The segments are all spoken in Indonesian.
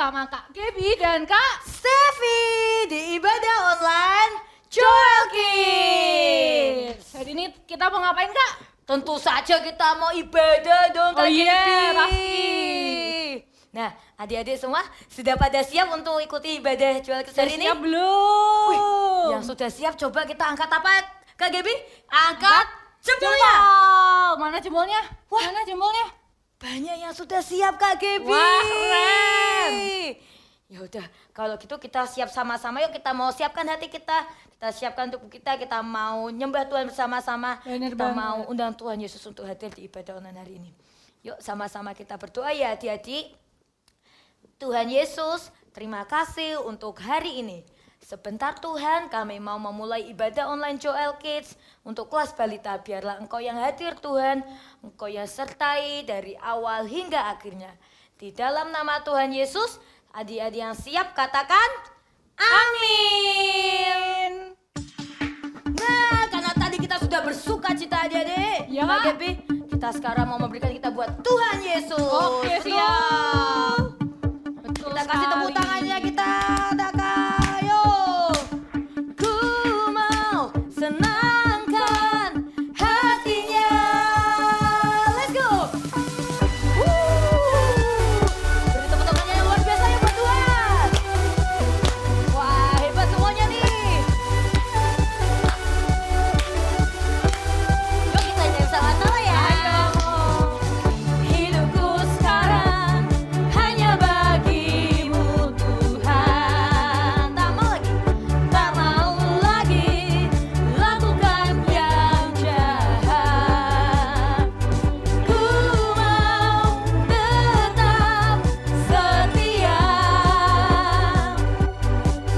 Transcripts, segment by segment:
bersama Kak Gaby dan Kak Stevi di ibadah online Joel Kids. Hari ini kita mau ngapain Kak? Tentu saja kita mau ibadah dong Kak Gaby. Pasti. Nah, adik-adik semua sudah pada siap untuk ikuti ibadah Joel Kids hari ini? Siap belum? Wih, yang sudah siap coba kita angkat apa Kak Gaby? Angkat jempolnya. Mana jempolnya? Wah. Mana jempolnya? Banyak yang sudah siap Kak Gaby. Wah, keren. Ya udah, kalau gitu kita siap sama-sama. Yuk kita mau siapkan hati kita. Kita siapkan tubuh kita. Kita mau nyembah Tuhan bersama-sama. Bener Kita banget. mau undang Tuhan Yesus untuk hadir di ibadah online hari ini. Yuk sama-sama kita berdoa ya adik-adik. Tuhan Yesus, terima kasih untuk hari ini. Sebentar Tuhan, kami mau memulai ibadah online Joel Kids untuk kelas balita. Biarlah Engkau yang hadir Tuhan, Engkau yang sertai dari awal hingga akhirnya. Di dalam nama Tuhan Yesus, adik-adik yang siap katakan, amin. Nah, karena tadi kita sudah bersuka cita adik-adik. Ya. Mbak Gaby, kita sekarang mau memberikan kita buat Tuhan Yesus. Oke, Betul. siap. Betul Kita kasih tepuk sekali. tangannya kita, Daka, yuk. Ku mau senangkan hatinya. Let's go. Beri tepuk tangannya yang luar biasa ya buat Tuhan. Wah, hebat semuanya nih. Yuk kita nyanyi sama-sama ya. Hidupku sekarang hanya bagimu Tuhan. Tak mau lagi lakukan yang jahat. Ku mau tetap setia.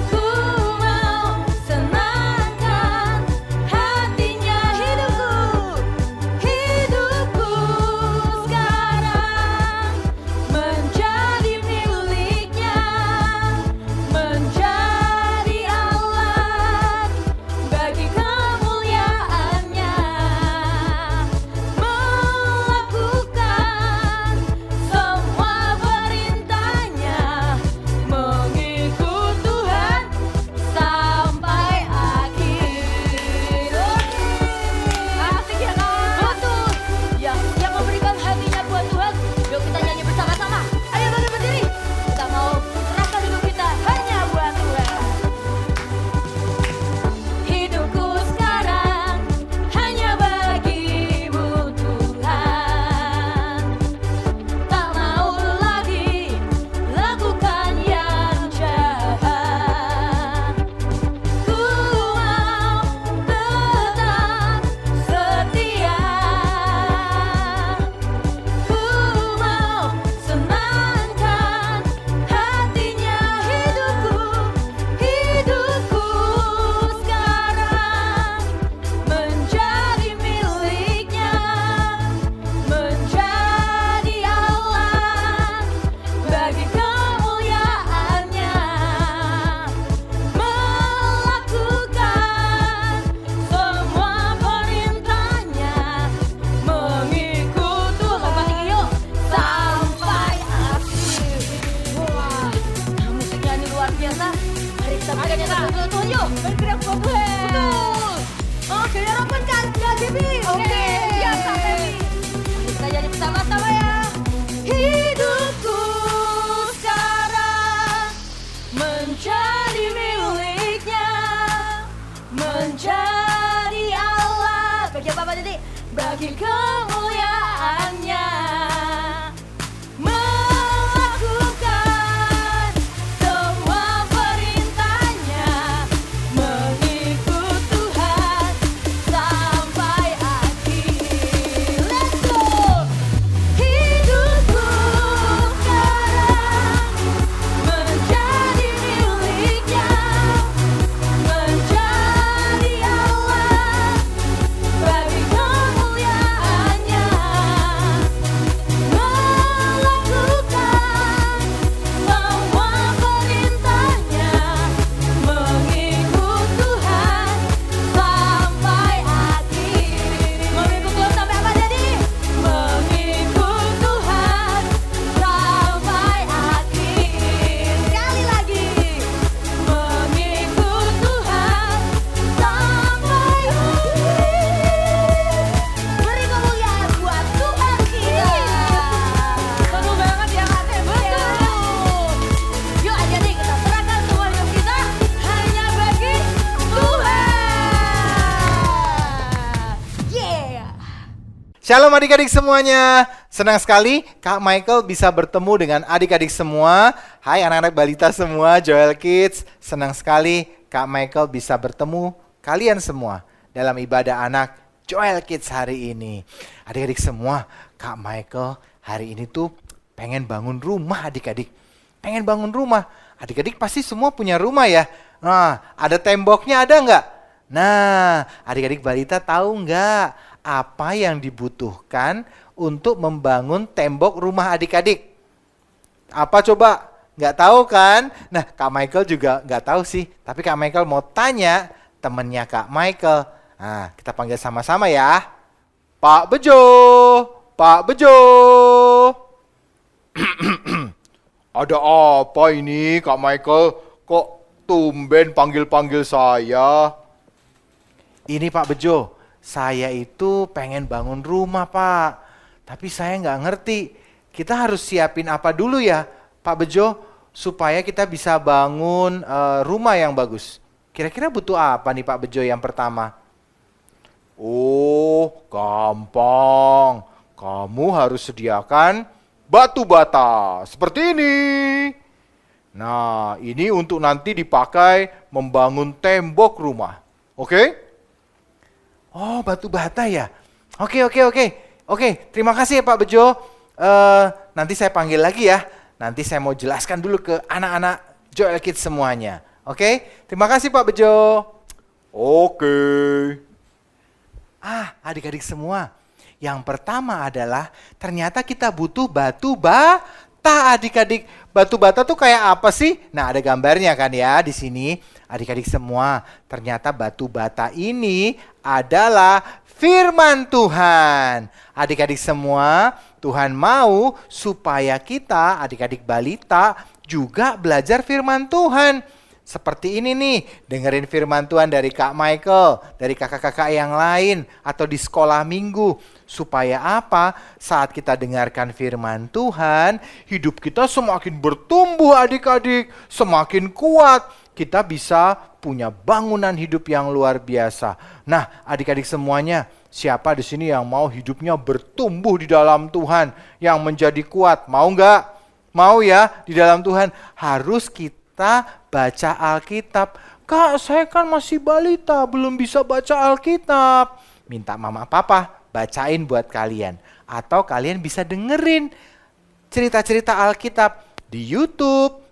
Ku mau senangkan hatinya. Hidupku sekarang menjadi miliknya, menjadi alat bagi kemuliaannya, melakukan semua perintahnya, mengikut Tuhan sampai akhir. Asik ya Kak? Betul. Yang siap memberikan hatinya buat Tuhan, yuk kita nyanyi bersama-sama. Ayo bangkit berdiri. Kita mau serahkan hidup kita hanya buat Tuhan. Hidupku sekarang hanya bagimu Tuhan. Tak mau lagi lakukan yang jahat. Ku mau tetap setia. Ku mau senangkan hatinya. Hidupku sekarang menjadi miliknya, menjadi alat bagi kemuliaannya, melakukan semua perintahnya, mengikut Tuhan yuk sampai akhir. Wah, musiknya ini luar biasa. Mari kita berikan yang terbaik untuk Tuhan yuk. Bergerak buat Tuhan. Betul. Oke, harapan Kak Gaby. Oke, siap Kak Gaby. Mari kita nyanyi bersama-sama ya. Hidupku sekarang menjadi miliknya, menjadi alat bagi apa tadi? Bagi kemuliaannya, melakukan semua perintahnya, mengikut Tuhan sampai akhir. Let's go. Hidupku sekarang menjadi miliknya, menjadi alat bagi kemuliaannya. Shalom adik-adik semuanya. Senang sekali Kak Michael bisa bertemu dengan adik-adik semua. Hai anak-anak balita semua, Joel Kids. Senang sekali Kak Michael bisa bertemu kalian semua dalam ibadah anak Joel Kids hari ini. Adik-adik semua, Kak Michael hari ini tuh pengen bangun rumah adik-adik. Pengen bangun rumah. Adik-adik pasti semua punya rumah ya. Nah, ada temboknya ada nggak? Nah, adik-adik balita tahu nggak apa yang dibutuhkan untuk membangun tembok rumah adik-adik? Apa coba? Nggak tahu kan? Nah, Kak Michael juga nggak tahu sih. Tapi Kak Michael mau tanya temennya Kak Michael. Nah, kita panggil sama-sama ya. Pak Bejo, Pak Bejo. Ada apa ini Kak Michael? Kok tumben panggil-panggil saya? Ini Pak Bejo, saya itu pengen bangun rumah Pak. Tapi saya nggak ngerti, kita harus siapin apa dulu ya Pak Bejo, supaya kita bisa bangun rumah yang bagus. Kira-kira butuh apa nih Pak Bejo yang pertama? Oh, gampang. Kamu harus sediakan batu bata seperti ini. Nah, ini untuk nanti dipakai membangun tembok rumah. Oke? Oh, batu bata ya? Oke. Terima kasih ya Pak Bejo. Nanti saya panggil lagi ya. Nanti saya mau jelaskan dulu ke anak-anak Joel Kids semuanya. Oke? Terima kasih Pak Bejo. Oke. Adik-adik semua. Yang pertama adalah ternyata kita butuh batu bata adik-adik. Batu bata tuh kayak apa sih? Nah, ada gambarnya kan ya di sini. Adik-adik semua, ternyata batu bata ini adalah firman Tuhan. Adik-adik semua, Tuhan mau supaya kita, adik-adik balita, juga belajar firman Tuhan. Seperti ini nih, dengerin firman Tuhan dari Kak Michael, dari kakak-kakak yang lain, atau di sekolah minggu. Supaya apa? Saat kita dengarkan firman Tuhan, hidup kita semakin bertumbuh adik-adik, semakin kuat. Kita bisa punya bangunan hidup yang luar biasa. Nah, adik-adik semuanya, siapa di sini yang mau hidupnya bertumbuh di dalam Tuhan, yang menjadi kuat? Mau nggak? Mau ya di dalam Tuhan? Harus kita baca Alkitab. Kak, saya kan masih balita, belum bisa baca Alkitab. Minta mama papa bacain buat kalian. Atau kalian bisa dengerin cerita-cerita Alkitab di YouTube.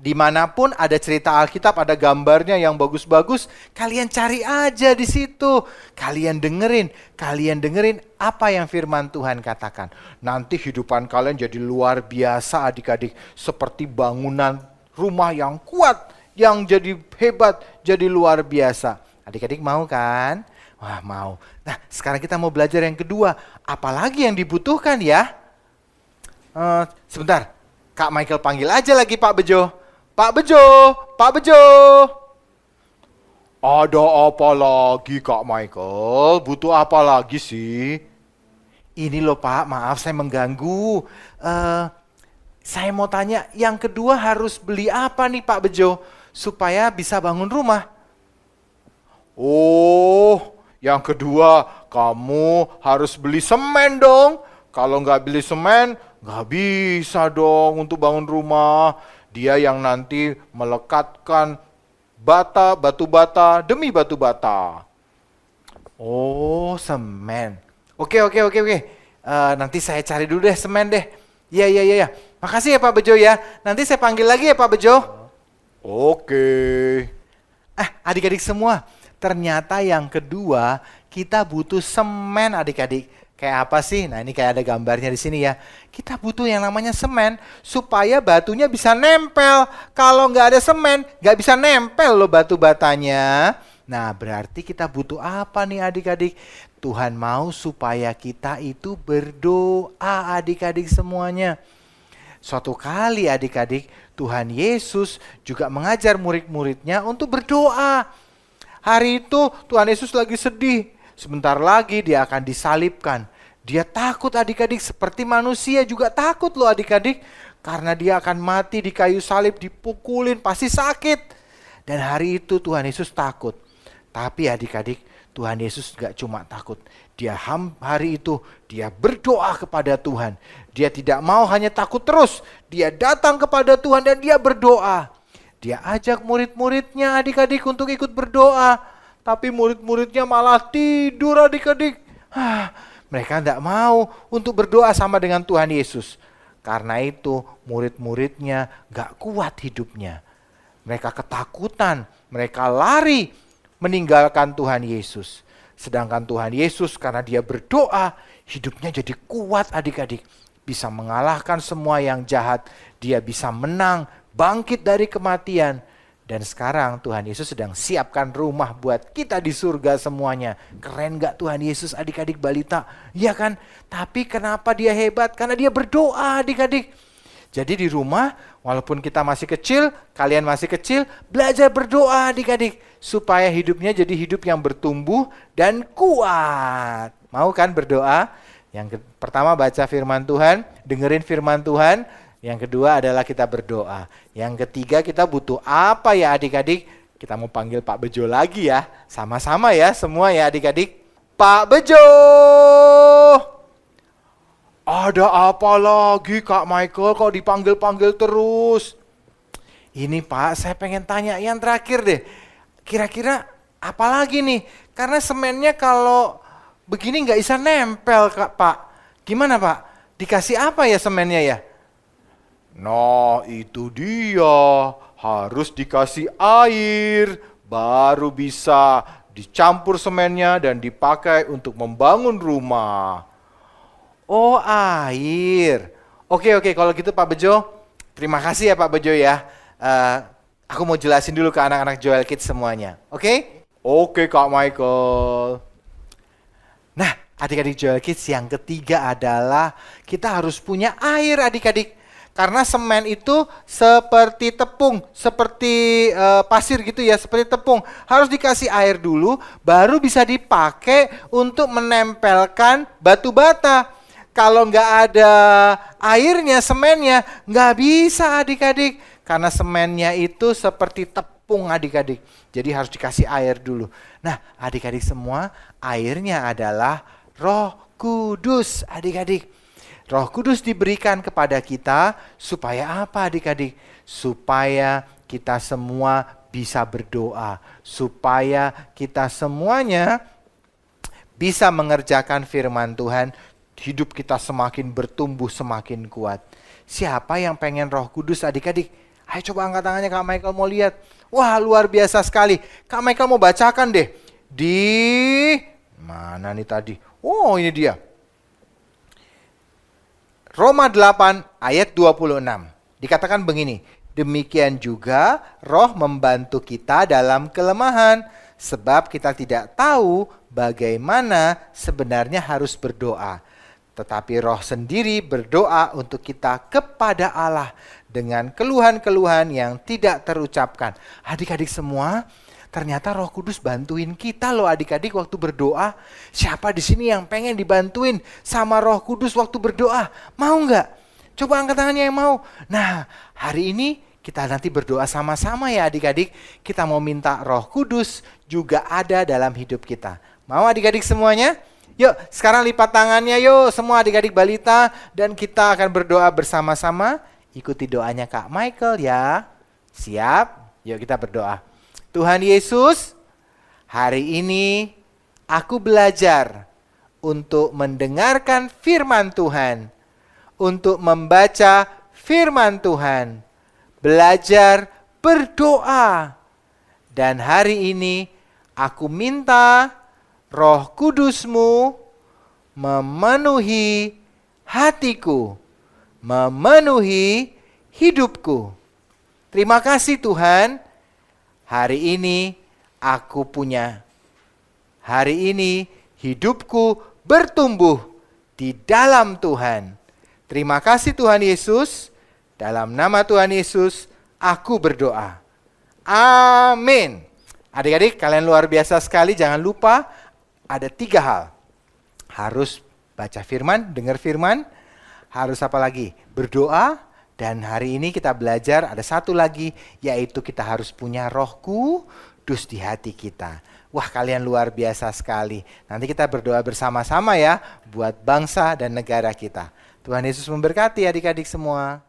Dimanapun ada cerita Alkitab, ada gambarnya yang bagus-bagus, kalian cari aja di situ. Kalian dengerin apa yang firman Tuhan katakan. Nanti hidupan kalian jadi luar biasa adik-adik. Seperti bangunan rumah yang kuat, yang jadi hebat, jadi luar biasa. Adik-adik mau kan? Wah, mau. Nah, sekarang kita mau belajar yang kedua. Apalagi yang dibutuhkan ya? Sebentar, Kak Michael panggil aja lagi Pak Bejo. Pak Bejo, Pak Bejo. Ada apa lagi Kak Michael? Butuh apa lagi sih? Ini loh Pak, maaf saya mengganggu. Saya mau tanya, yang kedua harus beli apa nih Pak Bejo? Supaya bisa bangun rumah. Oh, yang kedua kamu harus beli semen dong. Kalau nggak beli semen, nggak bisa dong untuk bangun rumah. Dia yang nanti melekatkan batu bata demi batu bata. Oh, semen. Oke. Nanti saya cari dulu deh semen deh. Iya. Makasih ya Pak Bejo ya. Nanti saya panggil lagi ya Pak Bejo. Oke. Adik-adik semua, ternyata yang kedua kita butuh semen adik-adik. Kayak apa sih? Nah, ini kayak ada gambarnya di sini ya. Kita butuh yang namanya semen supaya batunya bisa nempel. Kalau nggak ada semen, nggak bisa nempel loh batu batanya. Nah, berarti kita butuh apa nih adik-adik? Tuhan mau supaya kita itu berdoa adik-adik semuanya. Suatu kali adik-adik, Tuhan Yesus juga mengajar murid-muridnya untuk berdoa. Hari itu Tuhan Yesus lagi sedih. Sebentar lagi dia akan disalibkan. Dia takut adik-adik, seperti manusia juga takut loh adik-adik. Karena dia akan mati di kayu salib, dipukulin, pasti sakit. Dan hari itu Tuhan Yesus takut. Tapi adik-adik, Tuhan Yesus gak cuma takut. Hari itu dia berdoa kepada Tuhan. Dia tidak mau hanya takut terus. Dia datang kepada Tuhan dan dia berdoa. Dia ajak murid-muridnya adik-adik untuk ikut berdoa. Tapi murid-muridnya malah tidur adik-adik. Mereka tidak mau untuk berdoa sama dengan Tuhan Yesus. Karena itu murid-muridnya gak kuat hidupnya. Mereka ketakutan, mereka lari meninggalkan Tuhan Yesus. Sedangkan Tuhan Yesus karena dia berdoa, hidupnya jadi kuat adik-adik. Bisa mengalahkan semua yang jahat, dia bisa menang, bangkit dari kematian. Dan sekarang Tuhan Yesus sedang siapkan rumah buat kita di surga semuanya. Keren gak Tuhan Yesus adik-adik balita? Iya kan? Tapi kenapa dia hebat? Karena dia berdoa adik-adik. Jadi di rumah, walaupun kita masih kecil, kalian masih kecil, belajar berdoa adik-adik. Supaya hidupnya jadi hidup yang bertumbuh dan kuat. Mau kan berdoa? Yang pertama baca firman Tuhan, dengerin firman Tuhan. Yang kedua adalah kita berdoa. Yang ketiga kita butuh apa ya adik-adik? Kita mau panggil Pak Bejo lagi ya. Sama-sama ya semua ya adik-adik. Pak Bejo! Ada apa lagi Kak Michael kok dipanggil-panggil terus? Ini Pak saya pengen tanya yang terakhir deh. Kira-kira apa lagi nih? Karena semennya kalau begini nggak bisa nempel Kak Pak. Gimana Pak? Dikasih apa ya semennya ya? Nah itu dia, harus dikasih air, baru bisa dicampur semennya dan dipakai untuk membangun rumah. Oh air, oke kalau gitu Pak Bejo, terima kasih ya Pak Bejo ya. Aku mau jelasin dulu ke anak-anak Joel Kids semuanya, oke? Oke Kak Michael. Nah adik-adik Joel Kids yang ketiga adalah kita harus punya air adik-adik. Karena semen itu seperti tepung, seperti pasir gitu ya, seperti tepung. Harus dikasih air dulu, baru bisa dipakai untuk menempelkan batu bata. Kalau nggak ada airnya, semennya, nggak bisa adik-adik. Karena semennya itu seperti tepung adik-adik. Jadi harus dikasih air dulu. Nah adik-adik semua, airnya adalah Roh Kudus adik-adik. Roh Kudus diberikan kepada kita supaya apa adik-adik? Supaya kita semua bisa berdoa. Supaya kita semuanya bisa mengerjakan firman Tuhan. Hidup kita semakin bertumbuh, semakin kuat. Siapa yang pengen Roh Kudus adik-adik? Ayo coba angkat tangannya Kak Michael mau lihat. Wah luar biasa sekali. Kak Michael mau bacakan deh. Di mana nih tadi? Oh ini dia. Roma 8 ayat 26. Dikatakan begini, demikian juga roh membantu kita dalam kelemahan, sebab kita tidak tahu bagaimana sebenarnya harus berdoa. Tetapi roh sendiri berdoa untuk kita kepada Allah dengan keluhan-keluhan yang tidak terucapkan. Adik-adik semua, ternyata Roh Kudus bantuin kita loh adik-adik waktu berdoa. Siapa di sini yang pengen dibantuin sama Roh Kudus waktu berdoa? Mau nggak? Coba angkat tangannya yang mau. Nah, hari ini kita nanti berdoa sama-sama ya adik-adik. Kita mau minta Roh Kudus juga ada dalam hidup kita. Mau adik-adik semuanya? Yuk, sekarang lipat tangannya yuk semua adik-adik balita. Dan kita akan berdoa bersama-sama. Ikuti doanya Kak Michael ya. Siap? Yuk kita berdoa. Tuhan Yesus, hari ini aku belajar untuk mendengarkan firman Tuhan, untuk membaca firman Tuhan, belajar berdoa. Dan hari ini aku minta Roh Kudus-Mu memenuhi hatiku, memenuhi hidupku. Terima kasih Tuhan. Hari ini aku punya. Hari ini hidupku bertumbuh di dalam Tuhan. Terima kasih Tuhan Yesus. Dalam nama Tuhan Yesus aku berdoa. Amin. Adik-adik kalian luar biasa sekali. Jangan lupa ada 3 hal. Harus baca firman, dengar firman. Harus apa lagi? Berdoa. Dan hari ini kita belajar ada 1 lagi, yaitu kita harus punya Roh Kudus. kudus di hati kita. Wah, kalian luar biasa sekali. Nanti kita berdoa bersama-sama ya buat bangsa dan negara kita. Tuhan Yesus memberkati adik-adik semua.